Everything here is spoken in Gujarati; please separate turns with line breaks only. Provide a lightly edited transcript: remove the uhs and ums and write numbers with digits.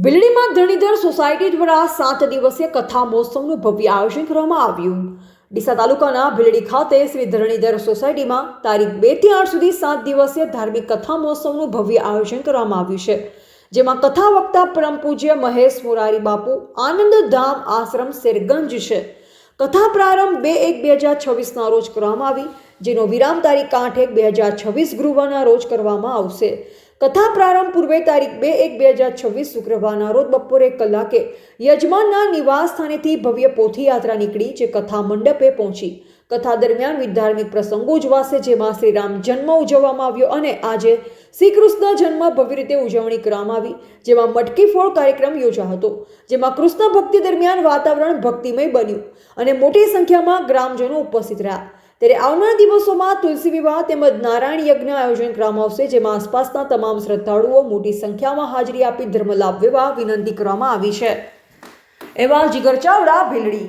ભીલડીમાં ધરણીધર સોસાયટી દ્વારા 7 દિવસીય કથા મહોત્સવનું ભવ્ય આયોજન કરવામાં આવ્યું। ડીસા તાલુકાના ભીલડી ખાતે શ્રી ધરણીધર સોસાયટીમાં તારીખ 2 થી 8 સુધી 7 દિવસીય ધાર્મિક કથા મહોત્સવનું ભવ્ય આયોજન કરવામાં આવ્યું છે, જેમાં કથા વક્તા પરમ પૂજ્ય મહેશ મોરારી બાપુ આનંદધામ આશ્રમ શેરગંજ છે। કથા પ્રારંભ 2/1/2026ના રોજ કરવામાં આવી, જેનો વિરામ તારીખ 8/1/2026 ગુરુવારના રોજ કરવામાં આવશે। કથા પ્રારંભ પૂર્વે તારીખ 2/1/2026 શુક્રવારના રોજ બપોરે 1 કલાકે યજમાનના નિવાસ સ્થાનેથી ભવ્ય પોથી યાત્રા નીકળી, જે કથા મંડપે પહોંચી। કથા દરમિયાન વિવિધ ધાર્મિક પ્રસંગો ઉજવાશે, જેમાં શ્રી રામ જન્મ ઉજવવામાં આવ્યો અને આજે શ્રી કૃષ્ણ જન્મ ભવ્ય રીતે ઉજવણી કરવામાં આવી, જેમાં મટકી ફોડ કાર્યક્રમ યોજાયો હતો, જેમાં કૃષ્ણ ભક્તિ દરમિયાન વાતાવરણ ભક્તિમય બન્યું અને મોટી સંખ્યામાં ગ્રામજનો ઉપસ્થિત રહ્યા। ત્યારે આવનારા દિવસોમાં તુલસી વિવાહ તેમજ નારાયણ યજ્ઞ આયોજન કરવામાં આવશે, જેમાં આસપાસના તમામ શ્રદ્ધાળુઓ મોટી સંખ્યામાં હાજરી આપી ધર્મલાભ લેવા વિનંતી કરવામાં આવી છે। એવા જીગર ચાવડા, ભીલડી।